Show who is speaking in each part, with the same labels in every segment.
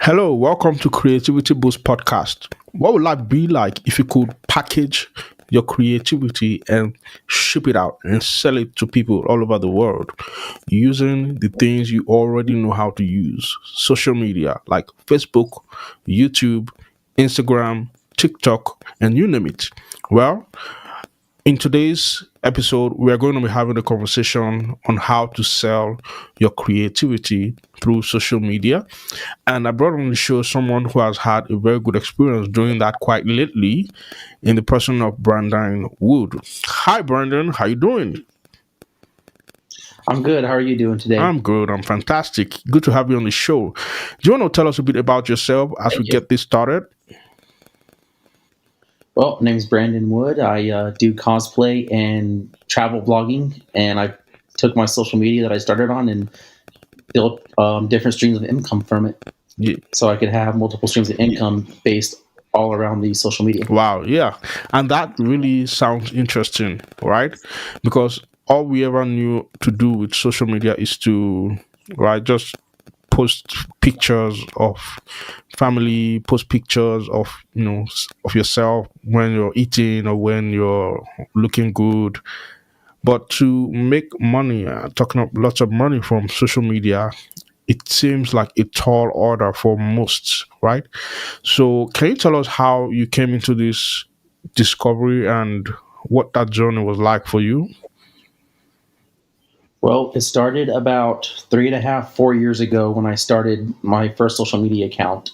Speaker 1: Hello, welcome to Creativity Boost Podcast. What would life be like if you could package your creativity and ship it out and sell it to people all over the world using the things you already know how to use? Social media like Facebook, YouTube, Instagram, TikTok, and you name it. Well, in today's episode, we are going to be having a conversation on how to sell your creativity through social media. And I brought on the show someone who has had a very good experience doing that quite lately in the person of Brandon Wood. Hi, Brandon. How you doing?
Speaker 2: I'm good. How are you doing today?
Speaker 1: I'm good. I'm fantastic. Good to have you on the show. Do you want to tell us a bit about yourself as we
Speaker 2: Thank you.
Speaker 1: get this started?
Speaker 2: Well, my name is Brandon Wood. I do cosplay and travel blogging, and I took my social media that I started on and built different streams of income from it,
Speaker 1: Yeah.
Speaker 2: so I could have multiple streams of income based all around the social media.
Speaker 1: Wow, yeah. And that really sounds interesting, right? Because all we ever knew to do with social media is to, right, just post pictures of family, post pictures of, of yourself when you're eating or when you're looking good. But to make money, talking of lots of money from social media, it seems like a tall order for most, right? So, can you tell us how you came into this discovery and what that journey was like for you?
Speaker 2: Well, it started about 3.5, 4 years ago when I started my first social media account.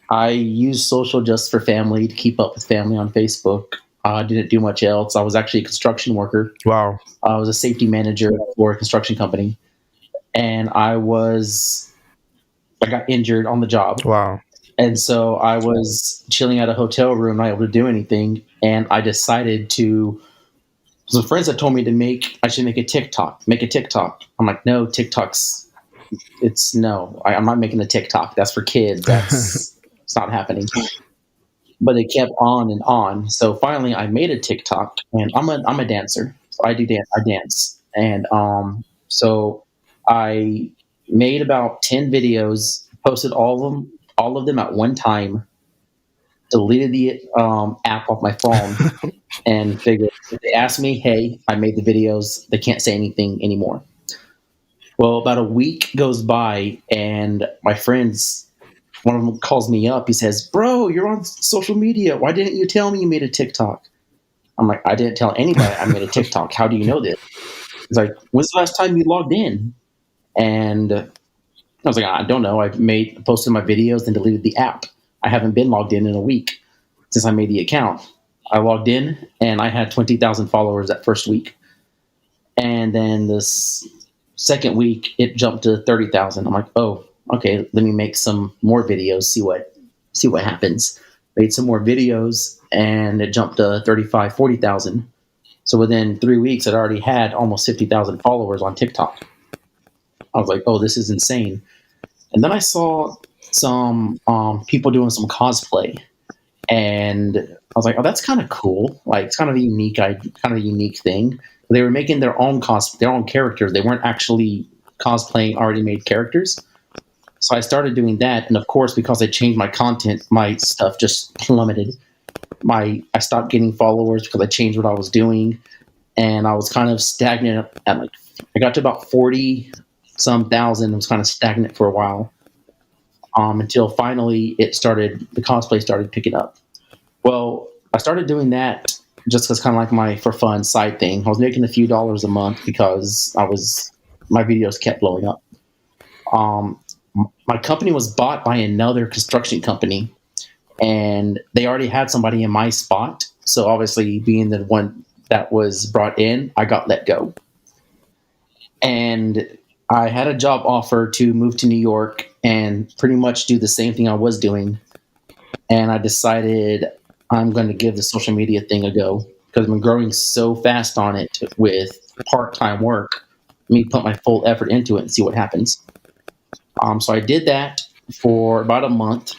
Speaker 2: I used social just for family to keep up with family on Facebook. I didn't do much else. I was actually a construction worker.
Speaker 1: Wow,
Speaker 2: I was a safety manager for a construction company, and I got injured on the job,
Speaker 1: wow,
Speaker 2: and so I was chilling at a hotel room, not able to do anything, and I decided to. Some friends had told me I should make a TikTok. Make a TikTok. I'm like, no, TikTok's it's no. I'm not making a TikTok. That's for kids. That's it's not happening. But it kept on and on. So finally, I made a TikTok, and I'm a dancer. So I do dance. I dance, and so I made about 10 videos, posted all of them at one time, deleted the app off my phone, and figured if they ask me, hey, I made the videos. They can't say anything anymore. Well, about a week goes by, and my friends, one of them calls me up. He says, "Bro, you're on social media. Why didn't you tell me you made a TikTok?" I'm like, "I didn't tell anybody I made a TikTok. How do you know this?" He's like, "When's the last time you logged in?" And I was like, "I don't know. Posted my videos and deleted the app. I haven't been logged in a week since I made the account." I logged in, and I had 20,000 followers that first week. And then this second week, it jumped to 30,000. I'm like, "Oh, okay. Let me make some more videos. See what happens." Made some more videos, and it jumped to 35, 40,000. So within 3 weeks, it already had almost 50,000 followers on TikTok. I was like, "Oh, this is insane." And then I saw some people doing some cosplay, and I was like, "Oh, that's kind of cool. Like, it's kind of a unique thing." They were making their own characters. They weren't actually cosplaying already made characters. So I started doing that, and of course, because I changed my content, my stuff just plummeted. I stopped getting followers because I changed what I was doing, and I was kind of stagnant at like I got to about 40 some thousand. It was kind of stagnant for a while, until finally the cosplay started picking up. Well, I started doing that just as kind of like my for fun side thing. I was making a few dollars a month because my videos kept blowing up. Um, my company was bought by another construction company, and they already had somebody in my spot. So obviously, being the one that was brought in, I got let go. And I had a job offer to move to New York and pretty much do the same thing I was doing. And I decided I'm going to give the social media thing a go because I've been growing so fast on it with part time work. Let me put my full effort into it and see what happens. So I did that for about a month,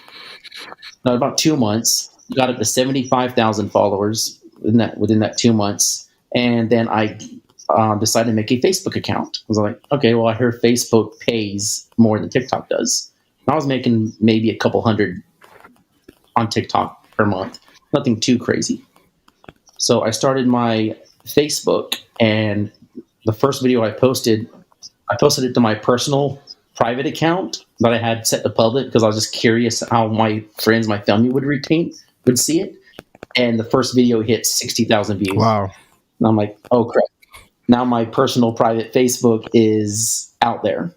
Speaker 2: no, about 2 months. Got up to 75,000 followers within that 2 months, and then I decided to make a Facebook account. I was like, okay, well, I heard Facebook pays more than TikTok does. I was making maybe a couple hundred on TikTok per month, nothing too crazy. So I started my Facebook, and the first video I posted it to my personal private account that I had set to public because I was just curious how my friends, my family would see it. And the first video hit 60,000 views.
Speaker 1: Wow.
Speaker 2: And I'm like, oh crap. Now my personal private Facebook is out there.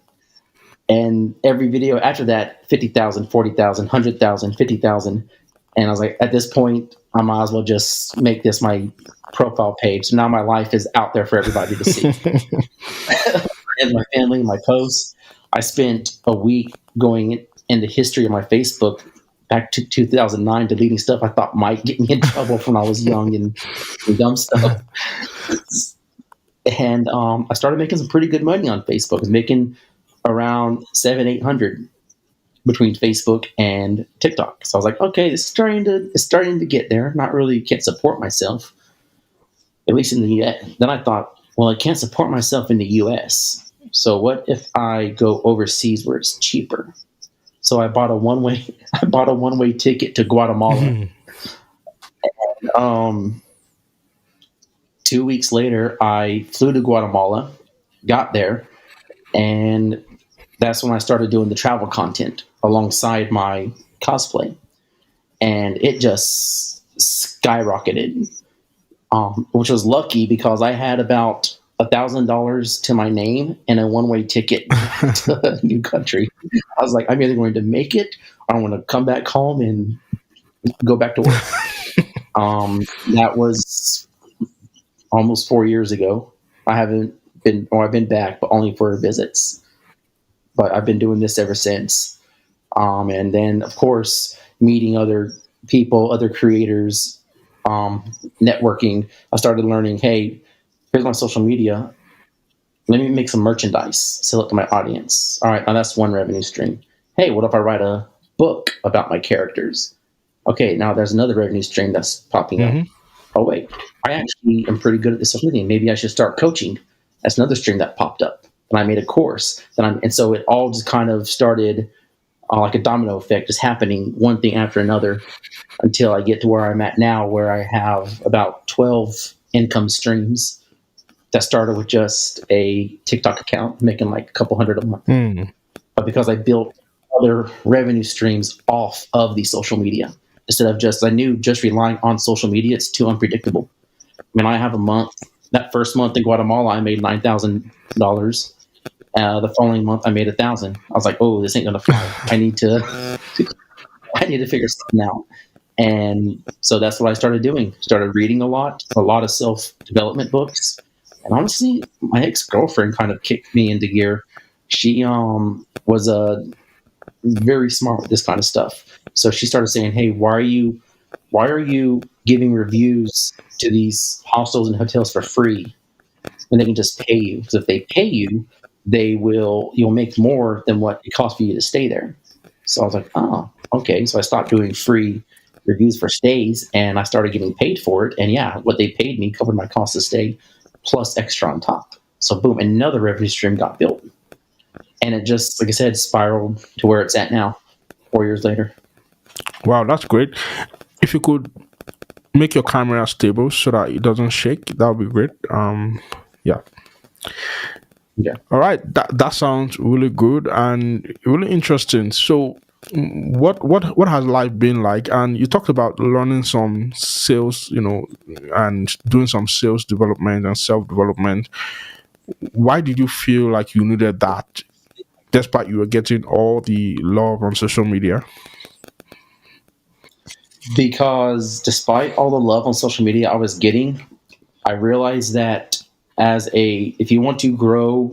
Speaker 2: And every video after that, 50,000, 40,000, 100,000, 50,000. And I was like, at this point, I might as well just make this my profile page. So now my life is out there for everybody to see. And my family, my posts. I spent a week going in the history of my Facebook back to 2009, deleting stuff I thought might get me in trouble when I was young and dumb stuff. And I started making some pretty good money on Facebook. I was making around 700-800 between Facebook and TikTok. So I was like, okay, it's starting to get there. Not really can't support myself, at least in the US. Then I thought, well, I can't support myself in the US. So what if I go overseas where it's cheaper? So I bought a one-way ticket to Guatemala. 2 weeks later, I flew to Guatemala, got there, and that's when I started doing the travel content alongside my cosplay. And it just skyrocketed, which was lucky because I had about $1,000 to my name and a one-way ticket to a new country. I was like, I'm either going to make it or I'm going to come back home and go back to work. That was almost 4 years ago. I've been back, but only for visits. But I've been doing this ever since. And then, of course, meeting other people, other creators, networking. I started learning, hey, here's my social media. Let me make some merchandise, sell it to my audience. All right, now that's one revenue stream. Hey, what if I write a book about my characters? Okay, now there's another revenue stream that's popping up. Oh, wait, I actually am pretty good at this social media. Maybe I should start coaching. That's another stream that popped up. And I made a course. And so it all just kind of started like a domino effect, just happening one thing after another until I get to where I'm at now, where I have about 12 income streams that started with just a TikTok account, making like a couple hundred a month. But because I built other revenue streams off of the social media, instead of I knew just relying on social media, it's too unpredictable. I mean, I have a month, that first month in Guatemala, I made $9,000. The following month, I made 1,000. I was like, oh, this ain't gonna fly. I need to figure something out. And so that's what I started doing. Started reading a lot of self-development books. And honestly, my ex-girlfriend kind of kicked me into gear. She was very smart with this kind of stuff. So she started saying, hey, why are you giving reviews to these hostels and hotels for free when they can just pay you? Because if they pay you, you'll make more than what it costs for you to stay there. So I was like, oh, okay. So I stopped doing free reviews for stays and I started getting paid for it. And yeah, what they paid me covered my cost of stay plus extra on top. So boom, another revenue stream got built. And it just, like I said, spiraled to where it's at now, 4 years later.
Speaker 1: Wow, that's great. If you could make your camera stable so that it doesn't shake, that would be great. Yeah.
Speaker 2: Yeah.
Speaker 1: All right. That sounds really good and really interesting. So what has life been like? And you talked about learning some sales, and doing some sales development and self-development. Why did you feel like you needed that despite you were getting all the love on social media?
Speaker 2: Because despite all the love on social media I was getting, I realized that if you want to grow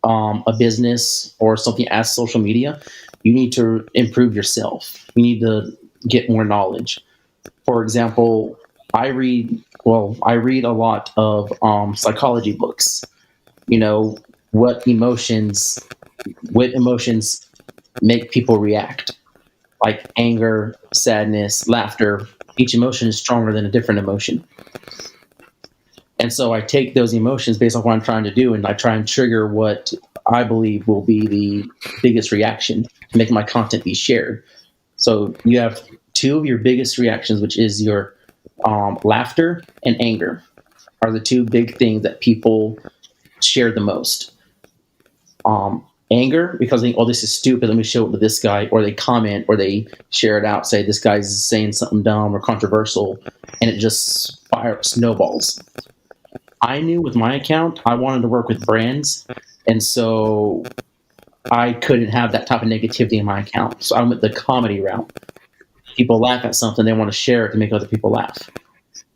Speaker 2: a business or something as social media, you need to improve yourself. You need to get more knowledge. For example, I read a lot of psychology books. What emotions make people react, like anger, sadness, laughter. Each emotion is stronger than a different emotion. And so I take those emotions based on what I'm trying to do, and I try and trigger what I believe will be the biggest reaction. make my content be shared. So you have two of your biggest reactions, which is your laughter and anger, are the two big things that people share the most. Anger because they think, oh, this is stupid. Let me show it to this guy, or they comment, or they share it out, say this guy's saying something dumb or controversial, and it just snowballs. I knew with my account I wanted to work with brands, and so I couldn't have that type of negativity in my account. So I went the comedy route. People laugh at something, they want to share it to make other people laugh.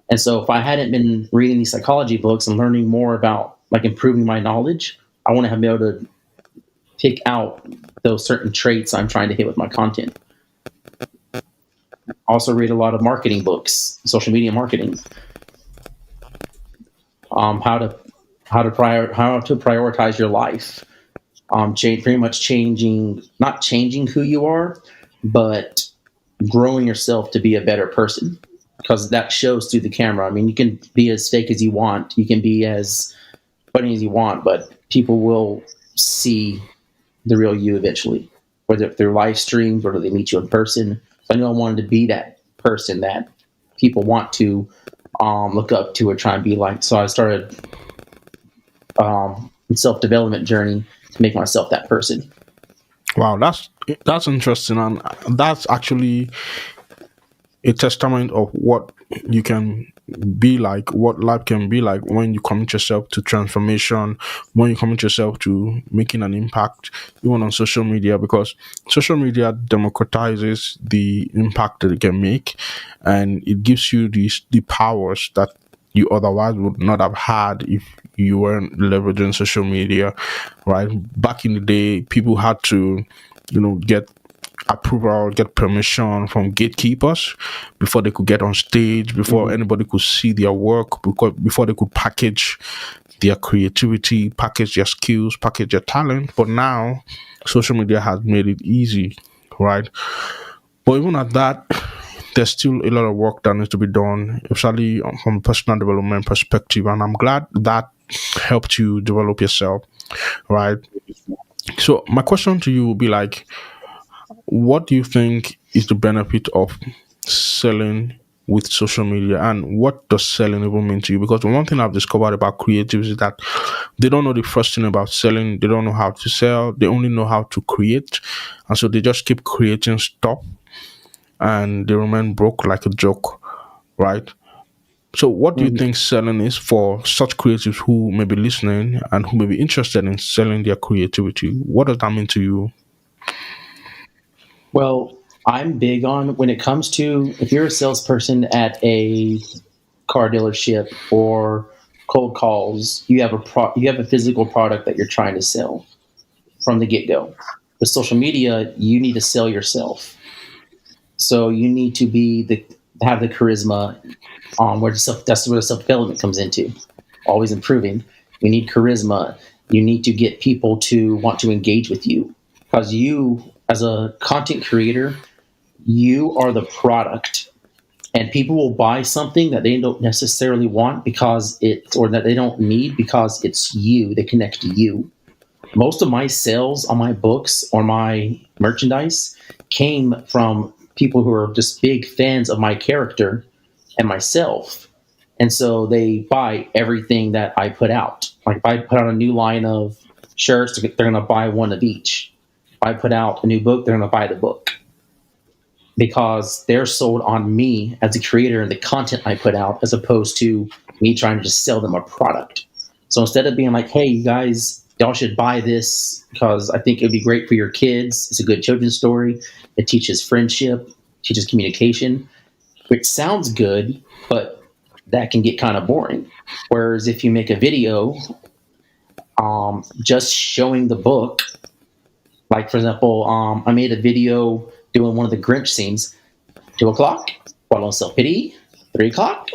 Speaker 2: And so if I hadn't been reading these psychology books and learning more about like improving my knowledge, I want to have been able to pick out those certain traits I'm trying to hit with my content. Also read a lot of marketing books, social media marketing, how to prioritize your life, pretty much not changing who you are, but growing yourself to be a better person, because that shows through the camera. I mean, you can be as fake as you want, you can be as funny as you want, but people will see the real you eventually, whether through live streams or they meet you in person. So I knew I wanted to be that person that people want to look up to or try and be like. So I started a self-development journey to make myself that person.
Speaker 1: Wow, that's interesting, and that's actually a testament of what you can be like, what life can be like when you commit yourself to transformation, when you commit yourself to making an impact, even on social media, because social media democratizes the impact that it can make, and it gives you the powers that you otherwise would not have had if you weren't leveraging social media, right? Back in the day, people had to, get approval, get permission from gatekeepers before they could get on stage, before anybody could see their work, before they could package their creativity, package their skills, package their talent. But now, social media has made it easy, right? But even at that, there's still a lot of work that needs to be done, especially from a personal development perspective. And I'm glad that helped you develop yourself, right? So my question to you would be like, what do you think is the benefit of selling with social media, and what does selling even mean to you? Because the one thing I've discovered about creatives is that they don't know the first thing about selling. They don't know how to sell. They only know how to create, and so they just keep creating stuff, and they remain broke like a joke, right? So, what do you
Speaker 2: Mhm.
Speaker 1: think selling is for such creatives who may be listening and who may be interested in selling their creativity? What does that mean to you?
Speaker 2: Well, I'm big on when it comes to if you're a salesperson at a car dealership or cold calls, you have a physical product that you're trying to sell from the get go. With social media, you need to sell yourself. So you need to have the charisma that's where the self development comes into. Always improving. You need charisma. You need to get people to want to engage with you, because you, as a content creator, you are the product, and people will buy something that they don't necessarily want or that they don't need because it's you. They connect to you. Most of my sales on my books or my merchandise came from people who are just big fans of my character and myself. And so they buy everything that I put out. Like if I put out a new line of shirts, they're going to buy one of each. If I put out a new book, they're going to buy the book, because they're sold on me as a creator and the content I put out, as opposed to me trying to just sell them a product. So instead of being like, hey, you guys, y'all should buy this because I think it'd be great for your kids. It's a good children's story. It teaches friendship, teaches communication, which sounds good, but that can get kind of boring. Whereas if you make a video just showing the book, like for example, I made a video doing one of the Grinch scenes. 2 o'clock, bottle of self pity. 3 o'clock,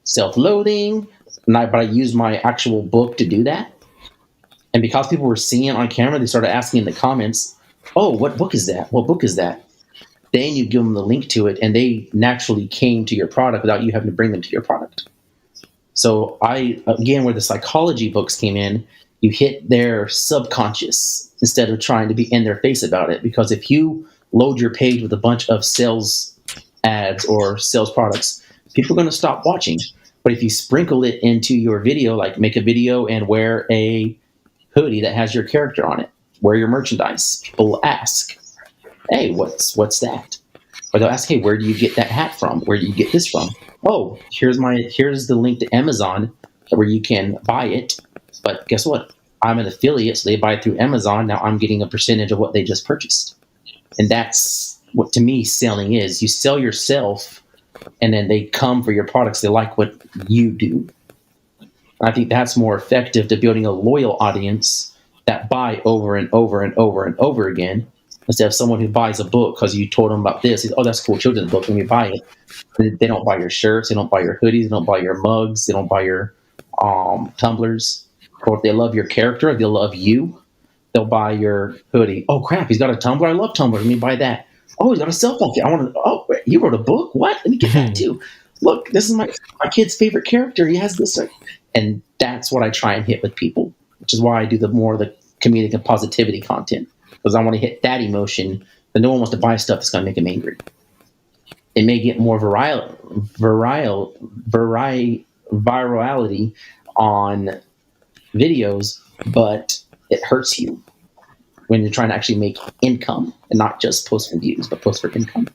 Speaker 2: self loathing. But I used my actual book to do that. And because people were seeing it on camera, they started asking in the comments, "Oh, what book is that? What book is that?" Then you give them the link to it, and they naturally came to your product without you having to bring them to your product. So I, again, where the psychology books came in You hit their subconscious instead of trying to be in their face about it. Because if you load your page with a bunch of sales ads or sales products, people are going to stop watching. But if you sprinkle it into your video, like make a video and wear a hoodie that has your character on it, wear your merchandise, people will ask, hey, what's that? Or they'll ask, hey, where do you get that hat from? Where do you get this from? Oh, here's the link to Amazon where you can buy it. But guess what? I'm an affiliate, so they buy it through Amazon. Now I'm getting a percentage of what they just purchased. And that's what, to me, selling is. You sell yourself, and then they come for your products. They like what you do. I think that's more effective to building a loyal audience that buy over and over and over and over again, instead of someone who buys a book because you told them about this. Oh, that's a cool children's book. Let me buy it. They don't buy your shirts. They don't buy your hoodies. They don't buy your mugs. They don't buy your tumblers. Or if they love your character, if they love you, they'll buy your hoodie. Oh crap, he's got a tumbler. I love tumblers. Let me buy that. Oh, he's got a cell phone. I want to. Oh, wait, you wrote a book. What? Let me get that too. Look, this is my kid's favorite character. He has this, and that's what I try and hit with people, which is why I do the comedic and positivity content, because I want to hit that emotion. That no one wants to buy stuff that's going to make them angry. It may get more virality on videos, but it hurts you when you're trying to actually make income and not just post for views, but post for income.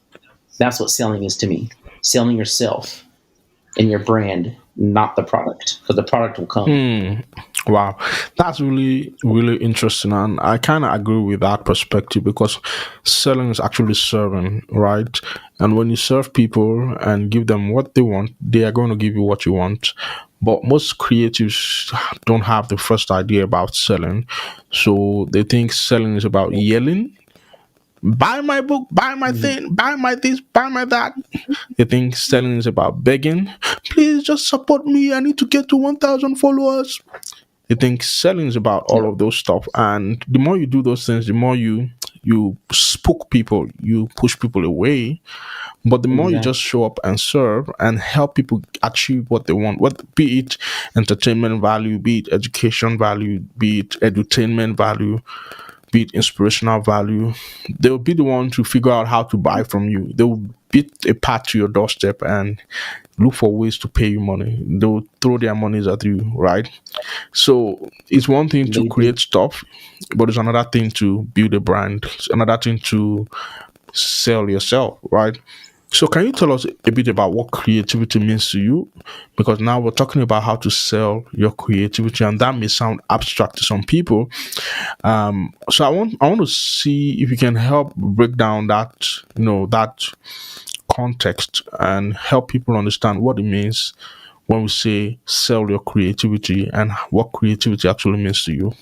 Speaker 2: That's what selling is to me. Selling yourself and your brand, not the product, because the product will come.
Speaker 1: Wow, that's really, really interesting. And I kind of agree with that perspective because selling is actually serving, right? And when you serve people and give them what they want, they are going to give you what you want. But most creatives don't have the first idea about selling. So they think selling is about yelling, buy my book, buy my
Speaker 2: Mhm.
Speaker 1: thing, buy my this, buy my that. They think selling is about begging, please just support me. I need to get to 1,000 followers. They think selling is about all
Speaker 2: Yep,
Speaker 1: of those stuff. And the more you do those things, the more you spook people, you push people away. But the more you just
Speaker 2: exactly.
Speaker 1: show up and serve and help people achieve what they want, what be it entertainment value, be it education value, be it edutainment value, be it inspirational value, they'll be the one to figure out how to buy from you. They'll beat a path to your doorstep and look for ways to pay you money. They'll throw their monies at you, right? So it's one thing to
Speaker 2: They do.
Speaker 1: create stuff, but it's another thing to build a brand. It's another thing to sell yourself, right? So can you tell us a bit about what creativity means to you? Because now we're talking about how to sell your creativity, and that may sound abstract to some people. So I want to see if you can help break down that that context and help people understand what it means when we say sell your creativity and what creativity actually means to you.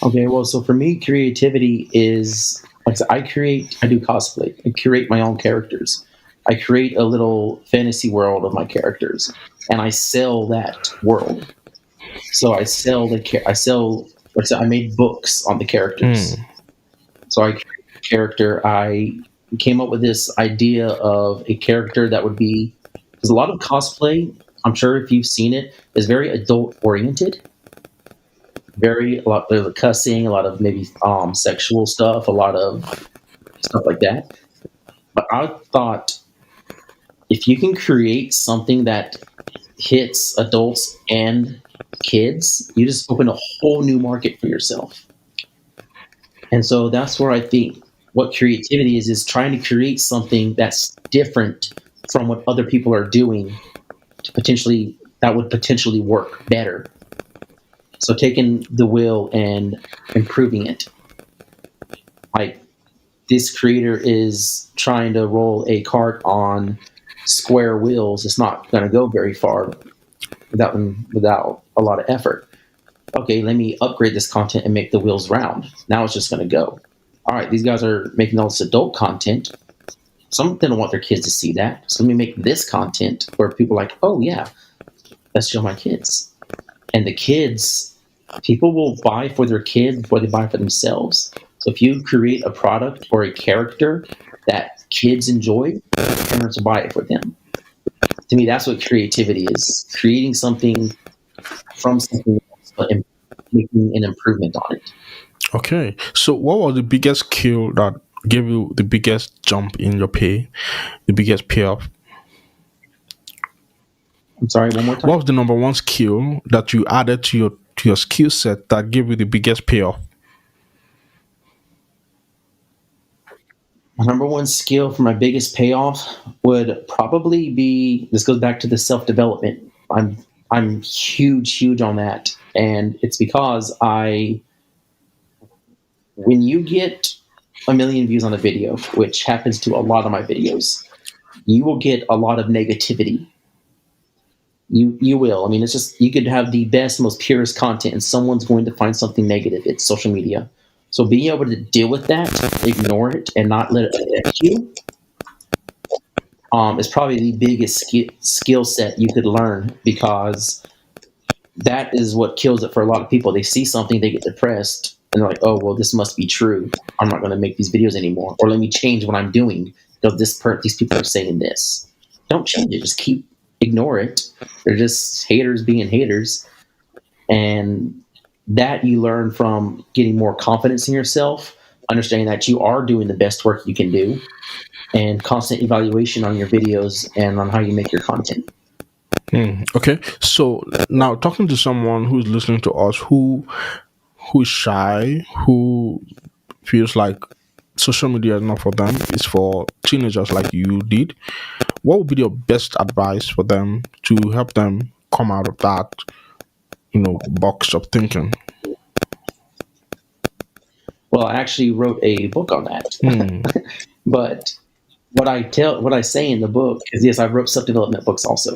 Speaker 2: Okay, well, so for me, creativity is like I said, I do cosplay. I curate my own characters. I create a little fantasy world of my characters, and I sell that world. So I sell I sell. Like I said, I made books on the characters.
Speaker 1: Hmm.
Speaker 2: So I created a character. I came up with this idea of a character that would be, because a lot of cosplay, I'm sure if you've seen it, is very adult oriented. Very a lot of cussing, a lot of maybe sexual stuff, a lot of stuff like that. But I thought if you can create something that hits adults and kids, you just open a whole new market for yourself. And so that's where I think what creativity is trying to create something that's different from what other people are doing to potentially that would potentially work better. So taking the will and improving it. Like this creator is trying to roll a cart on square wheels. It's not going to go very far without a lot of effort. Okay, let me upgrade this content and make the wheels round. Now it's just going to go. All right, these guys are making all this adult content. Some of them don't want their kids to see that. So let me make this content where people are like, oh yeah, let's show my kids. And the kids, people will buy for their kids before they buy for themselves. So if you create a product or a character that kids enjoy, parents will buy it for them. To me, that's what creativity is: creating something from something else, but making an improvement on it.
Speaker 1: Okay. So what was the biggest skill that gave you the biggest jump in your pay, the biggest payoff?
Speaker 2: I'm sorry, one more
Speaker 1: What
Speaker 2: time.
Speaker 1: was the number one skill that you added to your skill set that gave you the biggest payoff?
Speaker 2: My number one skill for my biggest payoff would probably be, this goes back to the self development. I'm huge on that, and it's because I when you get a million views on a video, which happens to a lot of my videos, you will get a lot of negativity. You will. I mean, it's just, you could have the best, most purest content, and someone's going to find something negative. It's social media. So being able to deal with that, ignore it, and not let it affect you, is probably the biggest skill set you could learn, because that is what kills it for a lot of people. They see something, they get depressed, and they're like, "Oh, well, this must be true. I'm not going to make these videos anymore, or let me change what I'm doing because these people are saying this." Don't change it. Just ignore it. They're just haters being haters, and that you learn from getting more confidence in yourself, understanding that you are doing the best work you can do, and constant evaluation on your videos and on how you make your content.
Speaker 1: Okay. So now talking to someone who's listening to us who's shy, who feels like social media is not for them, it's for teenagers like you did. What would be your best advice for them to help them come out of that, box of thinking?
Speaker 2: Well, I actually wrote a book on that.
Speaker 1: Hmm.
Speaker 2: But what I say in the book is, yes, I wrote self development books also.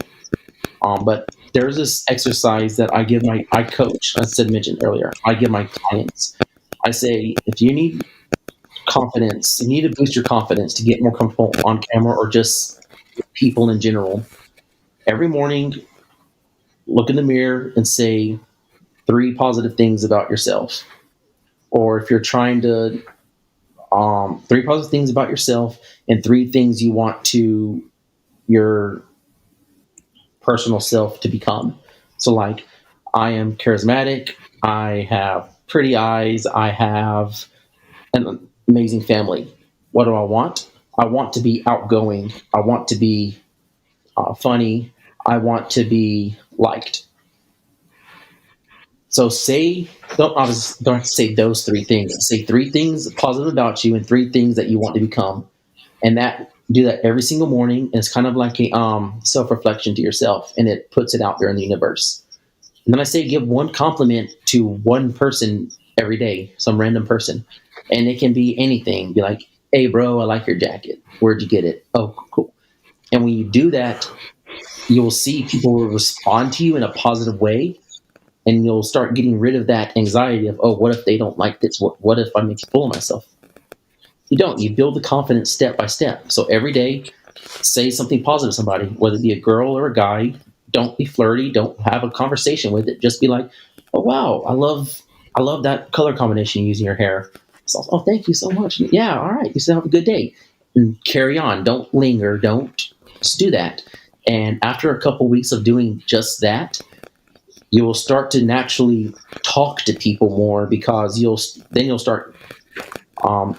Speaker 2: But there's this exercise that I coach, as I said mentioned earlier. I give my clients. I say, if you need confidence, you need to boost your confidence to get more comfortable on camera or just with people in general. Every morning, look in the mirror and say three positive things about yourself. Or if you're trying to, three positive things about yourself and three things you want to your personal self to become. So, like, I am charismatic, I have pretty eyes, I have an amazing family. What do I want? I want to be outgoing, I want to be funny, I want to be liked. So, don't have to say those three things. Say three things positive about you and three things that you want to become, and that do that every single morning. And it's kind of like a self reflection to yourself, and it puts it out there in the universe. And then I say give one compliment to one person every day, some random person. And it can be anything. Be like, "Hey, bro, I like your jacket. Where'd you get it?" "Oh, cool." And when you do that, you'll see people will respond to you in a positive way. And you'll start getting rid of that anxiety of, "Oh, what if they don't like this? What if I make a fool of myself?" You don't. You build the confidence step by step. So every day, say something positive to somebody, whether it be a girl or a guy. Don't be flirty. Don't have a conversation with it. Just be like, "Oh wow, I love that color combination using your hair." So, "Oh, thank you so much." "Yeah, all right. You still have a good day." And carry on. Don't linger. Don't just do that. And after a couple weeks of doing just that, you will start to naturally talk to people more, because you'll start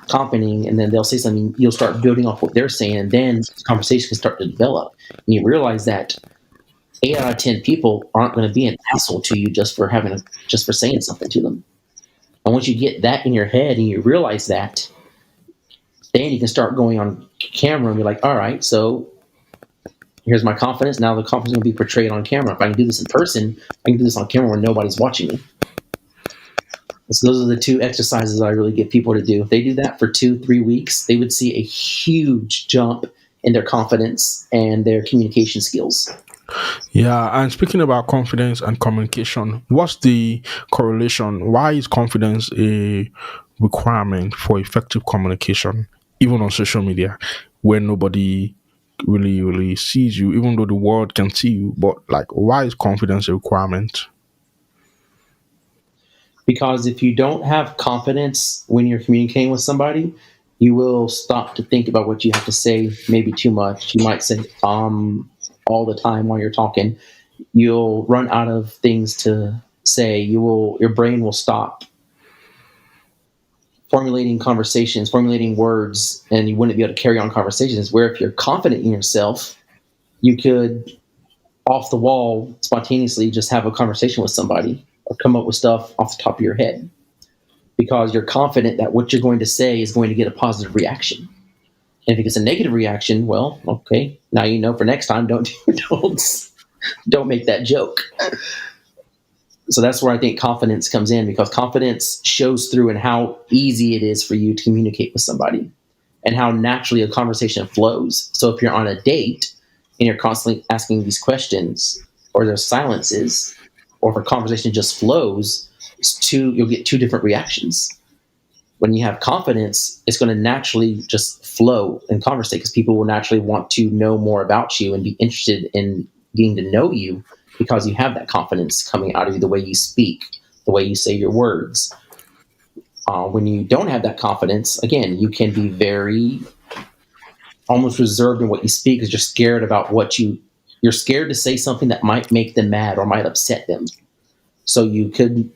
Speaker 2: commenting, and then they'll say something. You'll start building off what they're saying, and then the conversation can start to develop. And you realize that 8 out of 10 people aren't going to be an asshole to you just for saying something to them. And once you get that in your head and you realize that, then you can start going on camera and be like, "All right, so here's my confidence. Now the confidence is going to be portrayed on camera. If I can do this in person, I can do this on camera when nobody's watching me." So those are the two exercises I really get people to do. If they do that for 2, 3 weeks, they would see a huge jump in their confidence and their communication skills.
Speaker 1: Yeah, and speaking about confidence and communication, what's the correlation? Why is confidence a requirement for effective communication, even on social media, where nobody really sees you, even though the world can see you? But like, why is confidence a requirement?
Speaker 2: Because if you don't have confidence when you're communicating with somebody, you will stop to think about what you have to say, maybe too much. You might say all the time while you're talking. you'll run out of things to say. Your brain will stop formulating conversations, formulating words, and you wouldn't be able to carry on conversations. Where if you're confident in yourself, you could off the wall spontaneously just have a conversation with somebody or come up with stuff off the top of your head because you're confident that what you're going to say is going to get a positive reaction. And if it gets a negative reaction, well, okay, now you know for next time, don't make that joke. So that's where I think confidence comes in, because confidence shows through in how easy it is for you to communicate with somebody and how naturally a conversation flows. So if you're on a date and you're constantly asking these questions, or there's silences, or if a conversation just flows, you'll get two different reactions. When you have confidence, it's going to naturally just flow and conversate, because people will naturally want to know more about you and be interested in getting to know you, because you have that confidence coming out of you, the way you speak, the way you say your words. When you don't have that confidence, again, you can be very almost reserved in what you speak, because you're scared about you're scared to say something that might make them mad or might upset them. So you could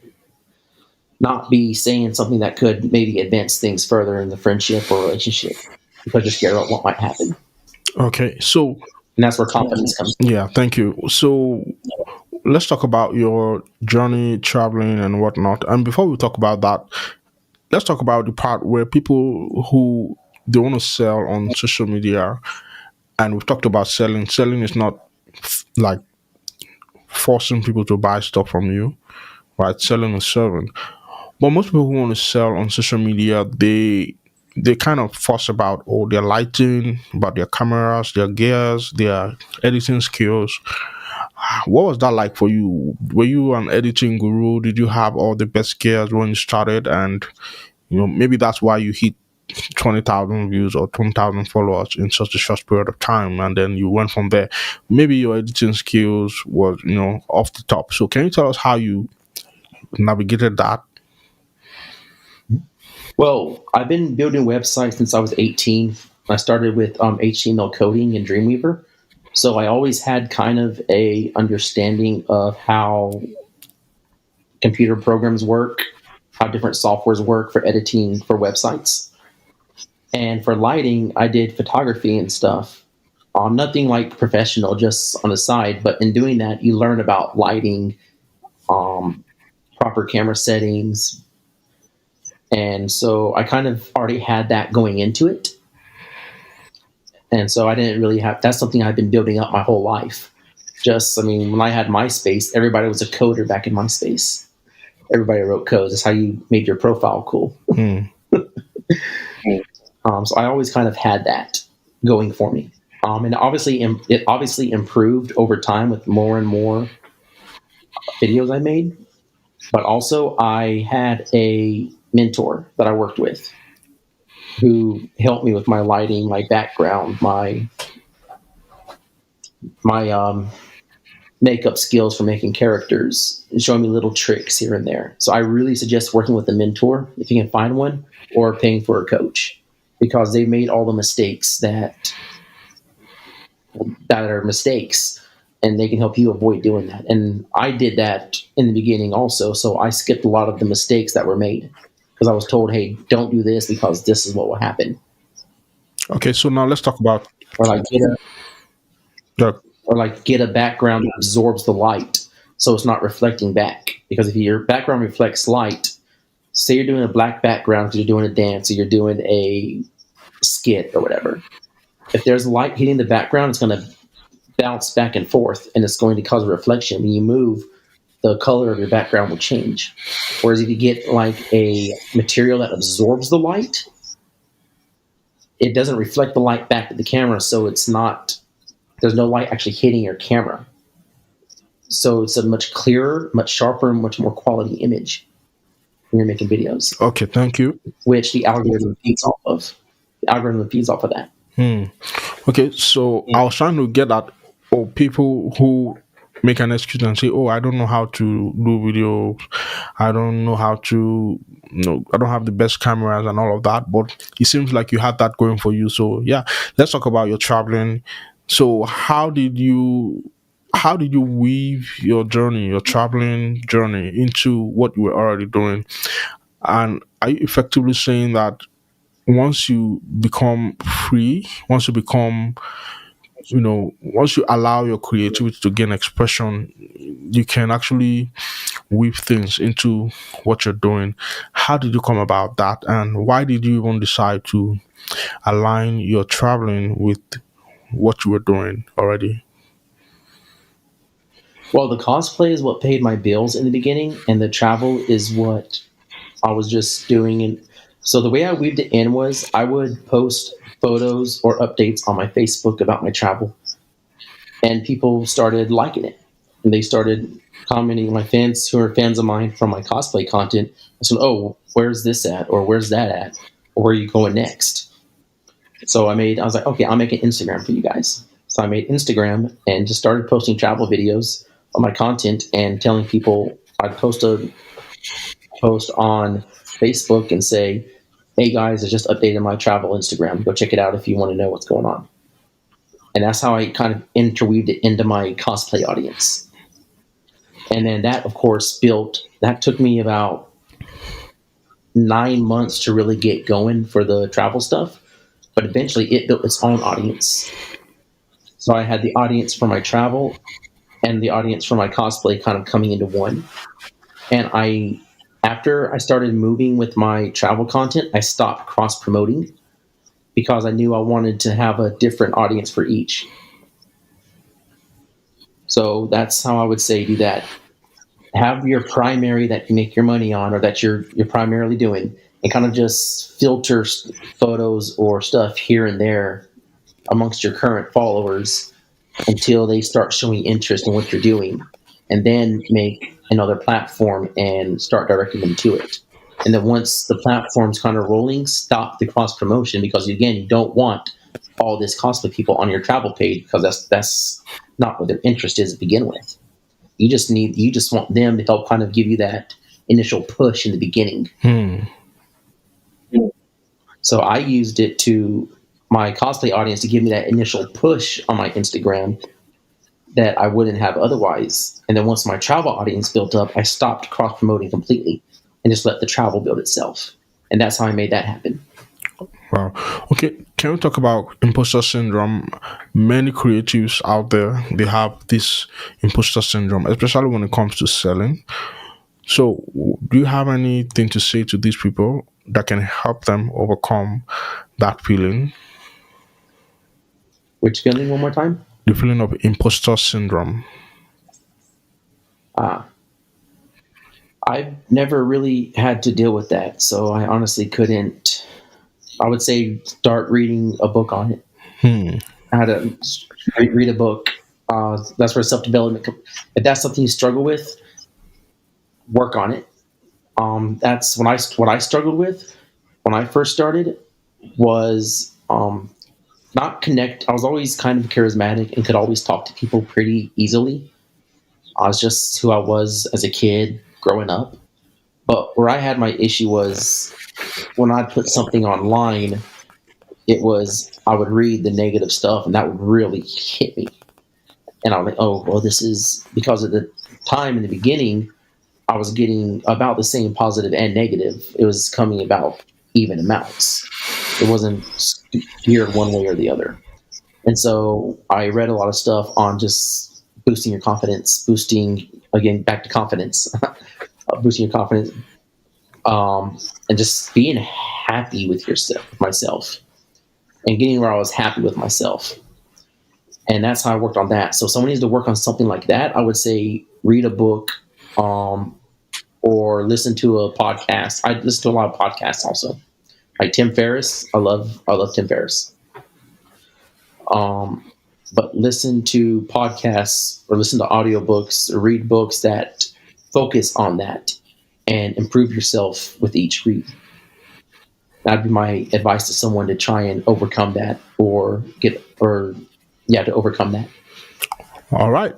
Speaker 2: not be saying something that could maybe advance things further in the friendship or relationship, because you're scared about what might happen.
Speaker 1: Okay, so
Speaker 2: And that's where confidence comes in.
Speaker 1: yeah, thank you. So let's talk about your journey traveling and whatnot. And before we talk about that, let's talk about the part where people who they want to sell on social media. And we've talked about selling. Selling is not like forcing people to buy stuff from you, right? Selling is serving. But most people who want to sell on social media, they kind of fuss about their lighting, about their cameras, their gears, their editing skills. What was that like for you? Were you an editing guru? Did you have all the best gears when you started? And maybe that's why you hit 20,000 views or 20,000 followers in such a short period of time, and then you went from there. Maybe your editing skills was off the top. So can you tell us how you navigated that?
Speaker 2: Well, I've been building websites since I was 18. I started with HTML coding in Dreamweaver. So I always had kind of a understanding of how computer programs work, how different softwares work for editing for websites. And for lighting, I did photography and stuff. Nothing like professional, just on the side. But in doing that, you learn about lighting, um, proper camera settings. And so I kind of already had that going into it. And so I didn't really have, that's something I've been building up my whole life. Just, I mean, when I had MySpace, everybody was a coder back in MySpace. Everybody wrote codes. That's how you made your profile cool.
Speaker 1: Hmm.
Speaker 2: So I always kind of had that going for me. And obviously, it obviously improved over time with more and more videos I made. But also, I had a mentor that I worked with who helped me with my lighting, my background, my makeup skills for making characters, and showing me little tricks here and there. So I really suggest working with a mentor if you can find one, or paying for a coach, because they made all the mistakes that are mistakes, and they can help you avoid doing that. And I did that in the beginning also, so I skipped a lot of the mistakes that were made, because I was told, hey, don't do this because this is what will happen.
Speaker 1: Okay, so now let's talk about
Speaker 2: Or like
Speaker 1: the.
Speaker 2: get a background that absorbs the light, so it's not reflecting back. Because if your background reflects light, say you're doing a black background because you're doing a dance or you're doing a skit or whatever, if there's light hitting the background, it's going to bounce back and forth, and it's going to cause a reflection. When you move, the color of your background will change. Whereas if you get like a material that absorbs the light, it doesn't reflect the light back to the camera, so there's no light actually hitting your camera. So it's a much clearer, much sharper, much more quality image when you're making videos,
Speaker 1: Okay, thank you.
Speaker 2: which the algorithm feeds off of. The algorithm feeds off of that.
Speaker 1: Hmm. Okay, so I was trying to get at people who make an excuse and say, "Oh, I don't know how to do video. I don't know how to, I don't have the best cameras and all of that." But it seems like you had that going for you. So yeah, let's talk about your traveling. So how did you how did you weave your journey, your traveling journey, into what you were already doing? And are you effectively saying that once you become free, once you become, once you allow your creativity to gain expression, you can actually weave things into what you're doing? How did you come about that? And why did you even decide to align your traveling with what you were doing already?
Speaker 2: Well, the cosplay is what paid my bills in the beginning, and the travel is what I was just doing. And so the way I weaved it in was I would post photos or updates on my Facebook about my travel, and people started liking it. And they started commenting. My fans who are fans of mine from my cosplay content, I said, "Oh, where's this at? Or where's that at? Or where are you going next?" So I was like, okay, I'll make an Instagram for you guys. So I made Instagram and just started posting travel videos of my content and telling people. I'd post a post on Facebook and say, "Hey guys, I just updated my travel Instagram. Go check it out if you want to know what's going on." And that's how I kind of interweaved it into my cosplay audience. And then that, of course, that took me about 9 months to really get going for the travel stuff. But eventually it built its own audience. So I had the audience for my travel and the audience for my cosplay kind of coming into one. And after I started moving with my travel content, I stopped cross promoting because I knew I wanted to have a different audience for each. So that's how I would say do that. Have your primary that you make your money on, or that you're primarily doing, and kind of just filter photos or stuff here and there amongst your current followers until they start showing interest in what you're doing, and then make another platform and start directing them to it. And then once the platform's kind of rolling, stop the cross promotion, because again, you don't want all this cosplay people on your travel page, because that's not what their interest is to begin with. You just want them to help kind of give you that initial push in the beginning.
Speaker 1: Hmm.
Speaker 2: So I used it to my cosplay audience to give me that initial push on my Instagram that I wouldn't have otherwise. And then once my travel audience built up, I stopped cross promoting completely and just let the travel build itself. And that's how I made that happen.
Speaker 1: Wow. Okay. Can we talk about imposter syndrome? Many creatives out there, they have this imposter syndrome, especially when it comes to selling. So, do you have anything to say to these people that can help them overcome that feeling,
Speaker 2: Which feeling one more time?
Speaker 1: the feeling of imposter syndrome?
Speaker 2: Uh, I've never really had to deal with that. So I honestly couldn't. I would say start reading a book on it.
Speaker 1: Hmm.
Speaker 2: How to read a book. That's where self development. If that's something you struggle with, work on it. That's what I struggled with when I first started was not connect. I was always kind of charismatic and could always talk to people pretty easily. I was just who I was as a kid growing up. But where I had my issue was when I put something online, it was I would read the negative stuff and that would really hit me. And I'm like, oh, well, this is because of the time in the beginning, I was getting about the same positive and negative. It was coming about even amounts. It wasn't geared one way or the other. And so I read a lot of stuff on just boosting your confidence, boosting, again, back to confidence, boosting your confidence, and just being happy with yourself, myself, and getting where I was happy with myself. And that's how I worked on that. So if someone needs to work on something like that, I would say read a book, um, or listen to a podcast. I listen to a lot of podcasts also, like Tim Ferriss. I love Tim Ferriss. Um, but listen to podcasts or listen to audiobooks or read books that focus on that and improve yourself with each read. That'd be my advice to someone to try and overcome that or to overcome that.
Speaker 1: All right.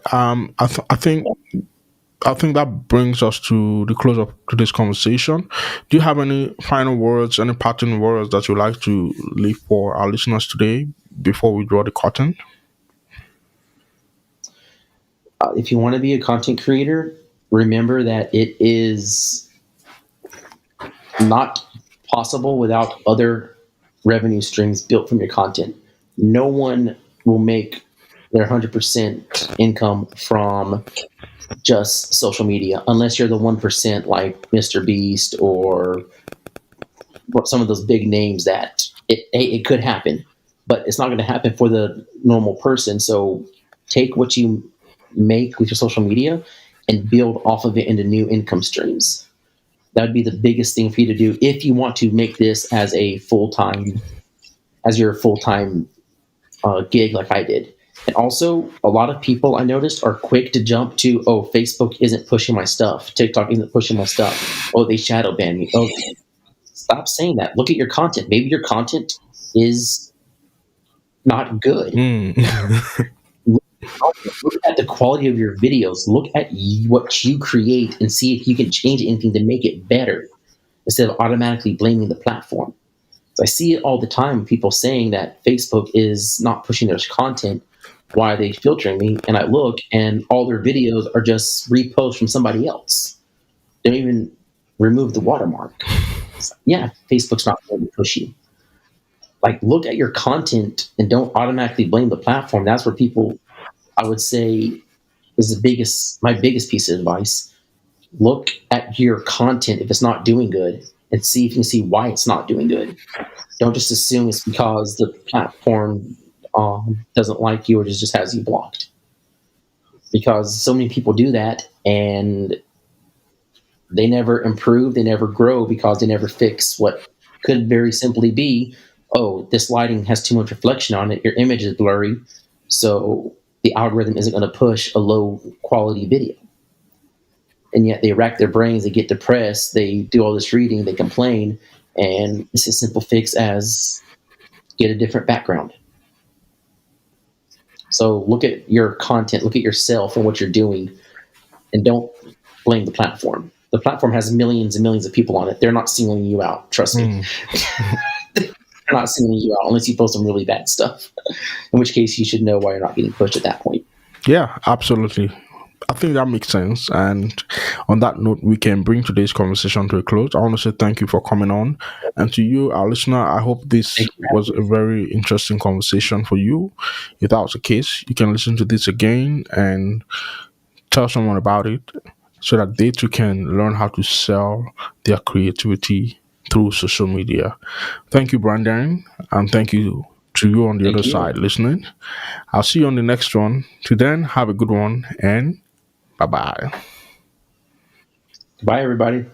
Speaker 1: I think that brings us to the close of today's conversation. Do you have any final words, any parting words that you'd like to leave for our listeners today before we draw the curtain?
Speaker 2: If you want to be a content creator, remember that it is not possible without other revenue streams built from your content. No one will make their 100% income from just social media unless you're the 1% like Mr. Beast or some of those big names that it could happen, but it's not going to happen for the normal person. So take what you make with your social media and build off of it into new income streams. That would be the biggest thing for you to do if you want to make this as a full-time, as your full-time gig like I did. And also, a lot of people I noticed are quick to jump to, oh, Facebook isn't pushing my stuff. TikTok isn't pushing my stuff. Oh, they shadow ban me. Oh, stop saying that. Look at your content. Maybe your content is not good.
Speaker 1: Mm.
Speaker 2: Look at the quality of your videos. Look at what you create and see if you can change anything to make it better instead of automatically blaming the platform. So I see it all the time. People saying that Facebook is not pushing their content. Why are they filtering me? And I look, and all their videos are just reposts from somebody else. They don't even remove the watermark. It's like, yeah, Facebook's not going to push you. Like, look at your content and don't automatically blame the platform. That's where people, I would say, is my biggest piece of advice. Look at your content if it's not doing good and see if you can see why it's not doing good. Don't just assume it's because the platform doesn't like you or just has you blocked. Because so many people do that and they never improve, they never grow because they never fix what could very simply be, oh, this lighting has too much reflection on it, your image is blurry, so the algorithm isn't going to push a low quality video. And yet they rack their brains, they get depressed, they do all this reading, they complain, and it's a simple fix as get a different background. So look at your content, look at yourself and what you're doing, and don't blame the platform. The platform has millions and millions of people on it. They're not singling you out. Trust me. They're not singling you out unless you post some really bad stuff. In which case, you should know why you're not getting pushed at that point.
Speaker 1: Yeah, absolutely. I think that makes sense. And on that note, we can bring today's conversation to a close. I want to say thank you for coming on. And to you, our listener, I hope this
Speaker 2: Thank you.
Speaker 1: was a very interesting conversation for you. If that was the case, you can listen to this again and tell someone about it so that they too can learn how to sell their creativity through social media. Thank you, Brandon. And thank you to you on the other
Speaker 2: Thank you.
Speaker 1: side listening. I'll see you on the next one. Till then, have a good one and bye bye.
Speaker 2: Bye, everybody.